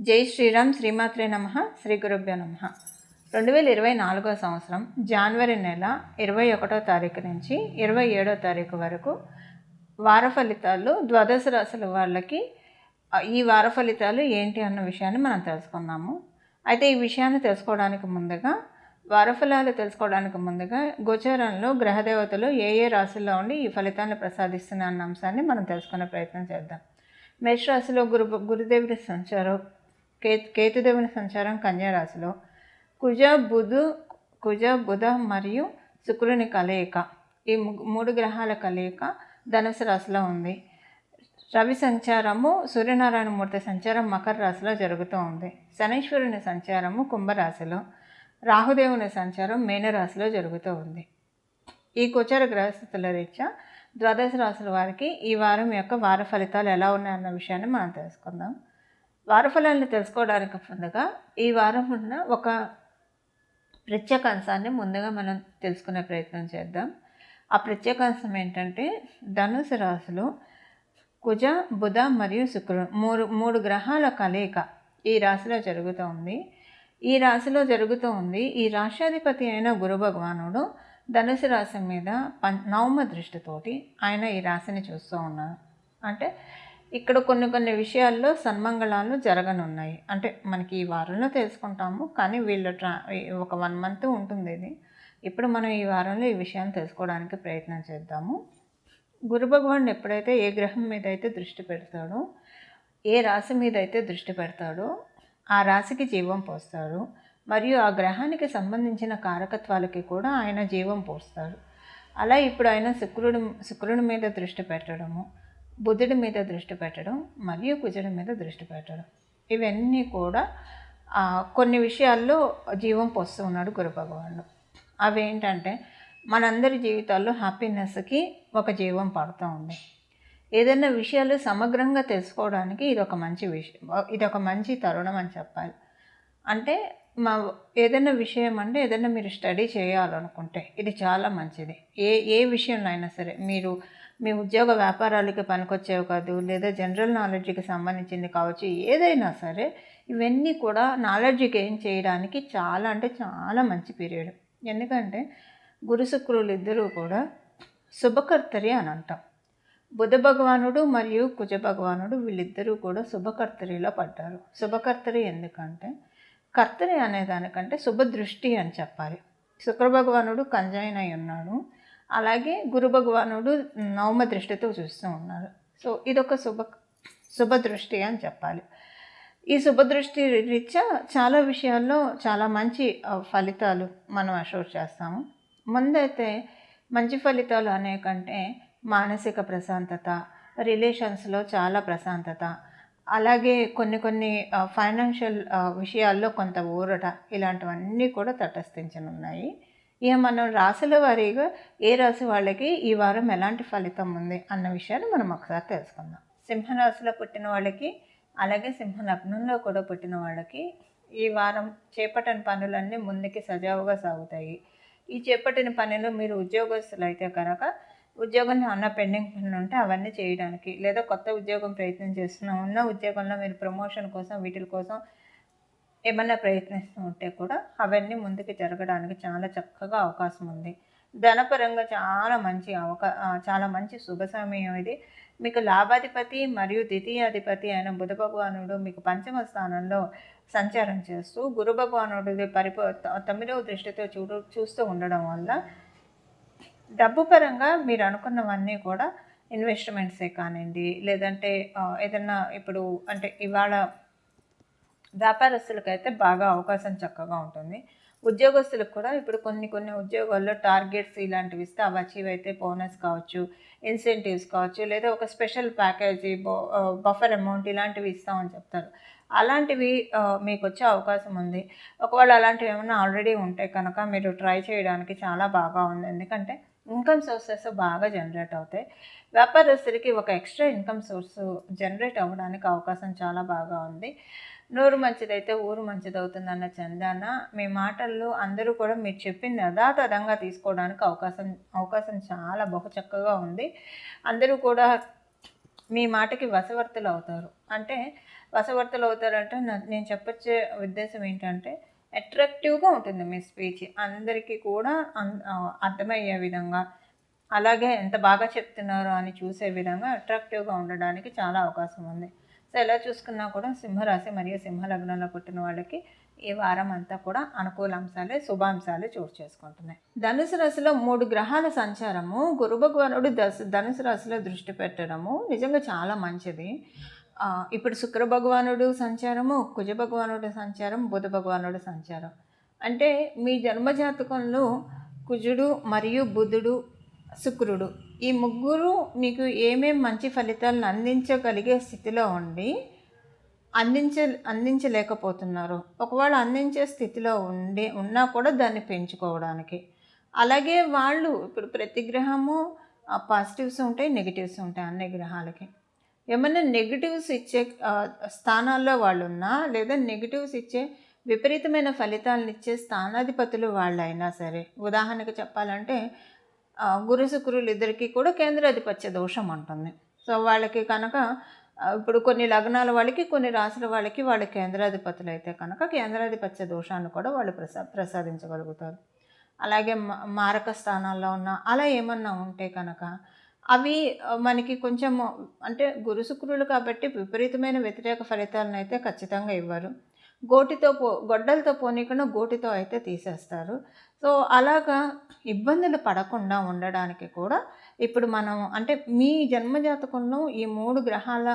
జై శ్రీరామ్, శ్రీమాత్రే నమః, శ్రీ గురుభ్యో నమః. 2024 సంవత్సరం జనవరి నెల 21వ తారీఖు నుంచి 27వ తారీఖు వరకు వార ఫలితాలు ద్వాదశ రాశుల వాళ్ళకి ఈ వార ఫలితాలు ఏంటి అన్న విషయాన్ని మనం తెలుసుకుందాము. అయితే ఈ విషయాన్ని తెలుసుకోవడానికి ముందుగా వారఫలాలు తెలుసుకోవడానికి ముందుగా గోచారంలో గ్రహదేవతలు ఏ ఏ రాశుల్లో ఉండి ఈ ఫలితాలను ప్రసాదిస్తున్న అన్న అంశాన్ని మనం తెలుసుకునే ప్రయత్నం చేద్దాం. మేషరాశిలో గురుదేవుడి సంచారం, కేతుదేవుని సంచారం కన్యా రాశిలో, కుజ బుధ మరియు శుక్రుని కలయిక, ఈ మూడు గ్రహాల కలయిక ధనుసు రాశిలో ఉంది. రవి సంచారము, సూర్యనారాయణ మూర్తి సంచారం మకర రాశిలో జరుగుతూ ఉంది. శనీశ్వరుని సంచారము కుంభరాశిలో, రాహుదేవుని సంచారం మీనరాశిలో జరుగుతూ ఉంది. ఈ గోచర గ్రహస్థితుల రీత్యా ద్వాదశ రాశుల వారికి ఈ వారం యొక్క వార ఫలితాలు ఎలా ఉన్నాయన్న విషయాన్ని మనం తెలుసుకుందాం. వార ఫలాలను తెలుసుకోవడానికి ముందుగా ఈ వారం ఉన్న ఒక ప్రత్యేక అంశాన్ని ముందుగా మనం తెలుసుకునే ప్రయత్నం చేద్దాం. ఆ ప్రత్యేక అంశం ఏంటంటే ధనుసు రాశిలో కుజ బుధ మరియు శుక్రుడు మూడు గ్రహాల కలయిక ఈ రాశిలో జరుగుతూ ఉంది. ఈ రాష్ట్రాధిపతి అయిన గురు భగవానుడు ధనుసు రాశి మీద నవమ దృష్టితోటి ఆయన ఈ రాశిని చూస్తూ ఉన్నారు. అంటే ఇక్కడ కొన్ని విషయాల్లో సన్మంగళాలు జరగనున్నాయి. అంటే మనకి ఈ వారంలో తెలుసుకుంటాము, కానీ ఒక 1 మంత్ ఉంటుంది ఇది. ఇప్పుడు మనం ఈ వారంలో ఈ విషయాన్ని తెలుసుకోవడానికి ప్రయత్నం చేద్దాము. గురు భగవానుడు ఎప్పుడైతే ఏ గ్రహం మీద అయితే దృష్టి పెడతాడో, ఏ రాశి మీద అయితే దృష్టి పెడతాడో ఆ రాశికి జీవం పోస్తాడు. మరియు ఆ గ్రహానికి సంబంధించిన కారకత్వాలకి కూడా ఆయన జీవం పోస్తాడు. అలా ఇప్పుడు ఆయన శుక్రుడి మీద దృష్టి పెట్టడము, బుధుడి మీద దృష్టి పెట్టడం మరియు కుజుడి మీద దృష్టి పెట్టడం, ఇవన్నీ కూడా కొన్ని విషయాల్లో జీవం పోస్తూ ఉన్నాడు గురు భగవానుడు. అవేంటంటే మనందరి జీవితాల్లో హ్యాపీనెస్కి ఒక జీవం పడుతూ ఉంది. ఏదైనా విషయాలు సమగ్రంగా తెలుసుకోవడానికి ఇదొక మంచి విషయం, ఇదొక మంచి తరుణం అని చెప్పాలి. అంటే ఏదైనా విషయం అంటే ఏదైనా మీరు స్టడీ చేయాలనుకుంటే ఇది చాలా మంచిది. ఏ విషయంలో అయినా సరే, మీరు మీ ఉద్యోగ వ్యాపారాలకి పనికొచ్చేవి కాదు, లేదా జనరల్ నాలెడ్జ్కి సంబంధించింది కావచ్చు, ఏదైనా సరే ఇవన్నీ కూడా నాలెడ్జ్ గెయిన్ చేయడానికి చాలా అంటే చాలా మంచి పీరియడ్. ఎందుకంటే గురు శుక్రులు ఇద్దరూ కూడా శుభకర్తరి అని అంటాం. బుధ భగవానుడు మరియు కుజ భగవానుడు వీళ్ళిద్దరూ కూడా శుభకర్తరిలో పడ్డారు. శుభకర్తరి ఎందుకంటే కర్తరి అనేదానికంటే శుభదృష్టి అని చెప్పాలి. శుక్ర భగవానుడు కంజైన్ అయి ఉన్నాడు, అలాగే గురు భగవానుడు నవమ దృష్టితో చూస్తూ ఉన్నారు. సో ఇదొక శుభదృష్టి అని చెప్పాలి. ఈ శుభదృష్టి రీత్యా చాలా విషయాల్లో చాలా మంచి ఫలితాలు మనం అష్యూర్ చేస్తాము. ముందైతే మంచి ఫలితాలు అనేకంటే మానసిక ప్రశాంతత, రిలేషన్స్లో చాలా ప్రశాంతత, అలాగే కొన్ని ఫైనాన్షియల్ విషయాల్లో కొంత ఊరట, ఇలాంటివన్నీ కూడా తటస్థించనున్నాయి. ఇక మనం రాశుల వారీగా ఏ రాశి వాళ్ళకి ఈ వారం ఎలాంటి ఫలితం ఉంది అన్న విషయాన్ని మనం ఒకసారి తెలుసుకుందాం. సింహరాశిలో పుట్టిన వాళ్ళకి, అలాగే సింహ లగ్నంలో కూడా పుట్టిన వాళ్ళకి ఈ వారం చేపట్టని పనులన్నీ ముందుకి సజావుగా సాగుతాయి. ఈ చేపట్టిన పనులు మీరు ఉద్యోగస్తులు అయితే కనుక ఉద్యోగంలో ఉన్న పెండింగ్ పనులు ఉంటే అవన్నీ చేయడానికి, లేదా కొత్త ఉద్యోగం ప్రయత్నం ఉన్న ఉద్యోగంలో మీరు ప్రమోషన్ కోసం వీటి కోసం ఏమన్నా ప్రయత్నిస్తూ ఉంటే కూడా అవన్నీ ముందుకు జరగడానికి చాలా చక్కగా అవకాశం ఉంది. ధనపరంగా చాలా మంచి శుభ సమయం ఇది. మీకు లాభాధిపతి మరియు ద్వితీయాధిపతి అయిన బుధ భగవానుడు మీకు పంచమ స్థానంలో సంచారం చేస్తూ గురు భగవానుడు 9వ దృష్టితో చూస్తూ ఉండడం వల్ల డబ్బు పరంగా మీరు అనుకున్నవన్నీ కూడా ఇన్వెస్ట్మెంట్సే కానివ్వండి, లేదంటే ఏదన్నా ఇప్పుడు అంటే ఇవాళ వ్యాపారస్తులకైతే బాగా అవకాశం చక్కగా ఉంటుంది. ఉద్యోగస్తులకు కూడా ఇప్పుడు కొన్ని ఉద్యోగాల్లో టార్గెట్స్ ఇలాంటివి ఇస్తే అవి అచీవ్ అయితే బోనస్ కావచ్చు, ఇన్సెంటివ్స్ కావచ్చు, లేదా ఒక స్పెషల్ ప్యాకేజీ, బఫర్ అమౌంట్ ఇలాంటివి ఇస్తామని చెప్తారు. అలాంటివి మీకు వచ్చే అవకాశం ఉంది. ఒకవేళ అలాంటివి ఏమైనా ఆల్రెడీ ఉంటే కనుక మీరు ట్రై చేయడానికి చాలా బాగా ఉంది. ఎందుకంటే ఇన్కమ్ సోర్సెస్ బాగా జనరేట్ అవుతాయి. వ్యాపారస్తులకి ఒక ఎక్స్ట్రా ఇన్కమ్ సోర్స్ జనరేట్ అవ్వడానికి అవకాశం చాలా బాగా ఉంది. నోరు మంచిదైతే ఊరు మంచిదవుతుందన్న చందాన మీ మాటల్లో అందరూ కూడా మీరు చెప్పింది యథాతథంగా తీసుకోవడానికి అవకాశం చాలా బహు చక్కగా ఉంది. అందరూ కూడా మీ మాటకి వశవర్తులు అవుతారు. అంటే వశవర్తులు అవుతారంటే నేను చెప్పొచ్చే ఉద్దేశం ఏంటంటే అట్రాక్టివ్‌గా ఉంటుంది మీ స్పీచ్. అందరికీ కూడా అర్థమయ్యే విధంగా, అలాగే ఎంత బాగా చెప్తున్నారో అని చూసే విధంగా అట్రాక్టివ్‌గా ఉండడానికి చాలా అవకాశం ఉంది. సో, ఎలా చూసుకున్నా కూడా సింహరాశి మరియు సింహ లగ్నంలో పుట్టిన వాళ్ళకి ఈ వారం అంతా కూడా అనుకూల అంశాలే, శుభాంశాలే చోటు చేసుకుంటున్నాయి. ధనుసు రాశిలో 3 గ్రహాల సంచారము, గురు భగవానుడు ధనుసు రాశిలో దృష్టి పెట్టడము నిజంగా చాలా మంచిది. ఇప్పుడు శుక్ర భగవానుడు సంచారము, కుజ భగవానుడు సంచారం, బుధ భగవానుడు సంచారం. అంటే మీ జన్మజాతకంలో కుజుడు మరియు బుధుడు, శుక్రుడు ఈ ముగ్గురు మీకు ఏమేం మంచి ఫలితాలను అందించగలిగే స్థితిలో ఉండి అందించలేకపోతున్నారు. ఒకవేళ అందించే స్థితిలో ఉన్నా కూడా దాన్ని పెంచుకోవడానికి. అలాగే వాళ్ళు ఇప్పుడు ప్రతి గ్రహము పాజిటివ్స్ ఉంటాయి, నెగిటివ్స్ ఉంటాయి అన్ని గ్రహాలకి. ఏమన్నా నెగిటివ్స్ ఇచ్చే స్థానాల్లో వాళ్ళున్నా, లేదా నెగిటివ్స్ ఇచ్చే విపరీతమైన ఫలితాలను ఇచ్చే స్థానాధిపతులు వాళ్ళైనా సరే, ఉదాహరణకు చెప్పాలంటే గురు శుక్రులు ఇద్దరికీ కూడా కేంద్రాధిపత్య దోషం ఉంటుంది. సో వాళ్ళకి కనుక ఇప్పుడు కొన్ని లగ్నాల వాళ్ళకి, కొన్ని రాశుల వాళ్ళకి వాళ్ళు కేంద్రాధిపతులు అయితే కనుక కేంద్రాధిపత్య దోషాన్ని కూడా వాళ్ళు ప్రసాదించగలుగుతారు. అలాగే మారక స్థానాల్లో ఉన్న అలా ఏమన్నా ఉంటే కనుక అవి మనకి కొంచెం అంటే గురు శుక్రులు కాబట్టి విపరీతమైన వ్యతిరేక ఫలితాలను అయితే ఖచ్చితంగా ఇవ్వరు. గొడ్డలతో పోనీకుండా గోటితో అయితే తీసేస్తారు. సో అలాగా ఇబ్బందులు పడకుండా ఉండడానికి కూడా ఇప్పుడు మనం అంటే మీ జన్మజాతకంలో ఈ 3 గ్రహాల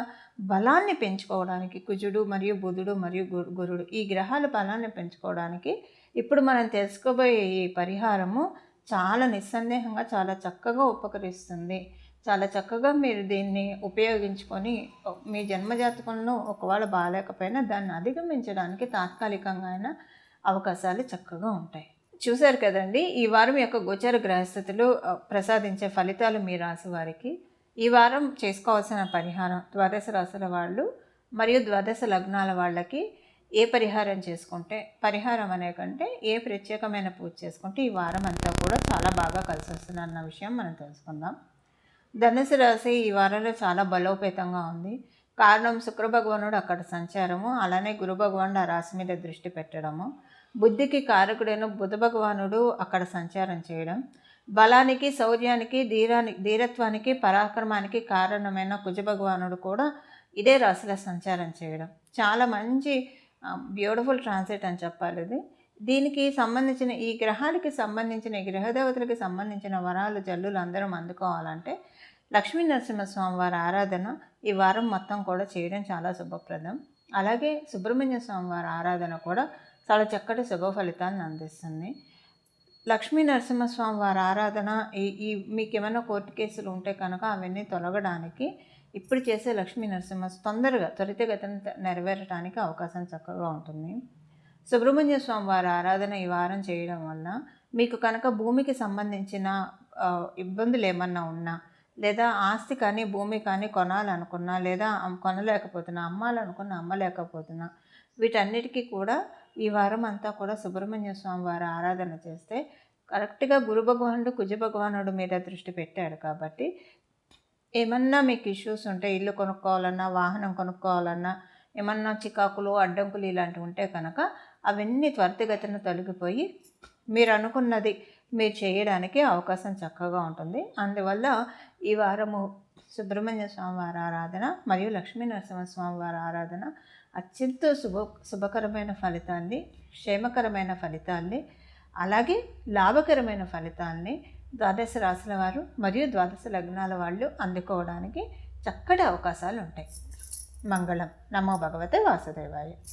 బలాన్ని పెంచుకోవడానికి, కుజుడు మరియు బుధుడు మరియు గురుడు ఈ గ్రహాల బలాన్ని పెంచుకోవడానికి ఇప్పుడు మనం తెలుసుకోబోయే ఈ పరిహారము చాలా నిస్సందేహంగా చాలా చక్కగా ఉపకరిస్తుంది. చాలా చక్కగా మీరు దీన్ని ఉపయోగించుకొని మీ జన్మజాతకంలో ఒకవేళ బాగాలేకపోయినా దాన్ని అధిగమించడానికి తాత్కాలికంగా అయినా అవకాశాలు చక్కగా ఉంటాయి. చూశారు కదండి, ఈ వారం యొక్క గోచర గ్రహస్థితులు ప్రసాదించే ఫలితాలు మీ రాశి వారికి. ఈ వారం చేసుకోవాల్సిన పరిహారం ద్వాదశ రాశుల వాళ్ళు మరియు ద్వాదశ లగ్నాల వాళ్ళకి ఏ పరిహారం చేసుకుంటే, పరిహారం అనే కంటే ఏ ప్రత్యేకమైన పూజ చేసుకుంటే ఈ వారం అంతా కూడా చాలా బాగా కలిసి వస్తుంది అన్న విషయం మనం తెలుసుకుందాం. ధనుసు రాశి ఈ వారంలో చాలా బలోపేతంగా ఉంది. కారణం శుక్ర భగవానుడు అక్కడ సంచారము, అలానే గురు భగవానుడు ఆ రాశి మీద దృష్టి పెట్టడము, బుద్ధికి కారకుడైన బుధ భగవానుడు అక్కడ సంచారం చేయడం, బలానికి, శౌర్యానికి, ధీరత్వానికి, పరాక్రమానికి కారణమైన కుజ భగవానుడు కూడా ఇదే రాశిలో సంచారం చేయడం చాలా మంచి బ్యూటిఫుల్ ట్రాన్సిట్ అని చెప్పాలి ఇది. దీనికి సంబంధించిన ఈ గ్రహాలకి సంబంధించిన ఈ గ్రహదేవతలకి సంబంధించిన వరాలు జల్లులు అందరం అందుకోవాలంటే లక్ష్మీ నరసింహస్వామి వారి ఆరాధన ఈ వారం మొత్తం కూడా చేయడం చాలా శుభప్రదం. అలాగే సుబ్రహ్మణ్య స్వామి వారి ఆరాధన కూడా చాలా చక్కటి శుభ ఫలితాలను అందిస్తుంది. లక్ష్మీ నరసింహస్వామి వారి ఆరాధన ఈ మీకు ఏమైనా కోర్టు కేసులు ఉంటే కనుక అవన్నీ తొలగడానికి ఇప్పుడు చేసే లక్ష్మీ నరసింహ తొందరగా త్వరితగతిన నెరవేరడానికి అవకాశం చక్కగా ఉంటుంది. సుబ్రహ్మణ్య స్వామి వారి ఆరాధన ఈ వారం చేయడం వల్ల మీకు కనుక భూమికి సంబంధించిన ఇబ్బందులు ఏమన్నా ఉన్నా, లేదా ఆస్తి కానీ భూమి కానీ కొనాలనుకున్నా, లేదా కొనలేకపోతున్నా, అమ్మాలనుకున్నా అమ్మలేకపోతున్నా, వీటన్నిటికీ కూడా ఈ వారం అంతా కూడా సుబ్రహ్మణ్య స్వామి వారి ఆరాధన చేస్తే కరెక్ట్గా గురు భగవానుడు కుజ భగవానుడు మీద దృష్టి పెట్టాడు కాబట్టి ఏమన్నా మీకు ఇష్యూస్ ఉంటే, ఇల్లు కొనుక్కోవాలన్నా, వాహనం కొనుక్కోవాలన్నా, ఏమన్నా చికాకులు అడ్డంకులు ఇలాంటివి ఉంటే కనుక అవన్నీ త్వరితగతిన తొలగిపోయి మీరు అనుకున్నది మీరు చేయడానికి అవకాశం చక్కగా ఉంటుంది. అందువల్ల ఈ వారము సుబ్రహ్మణ్య స్వామి వారి ఆరాధన మరియు లక్ష్మీ నరసింహస్వామి వారి ఆరాధన అత్యంత శుభకరమైన ఫలితాన్ని, క్షేమకరమైన ఫలితాన్ని, అలాగే లాభకరమైన ఫలితాన్ని ద్వాదశ రాశుల వారు మరియు ద్వాదశ లగ్నాల వాళ్ళు అందుకోవడానికి చక్కటి అవకాశాలు ఉంటాయి. మంగళం. నమో భగవతే వాసుదేవాయ.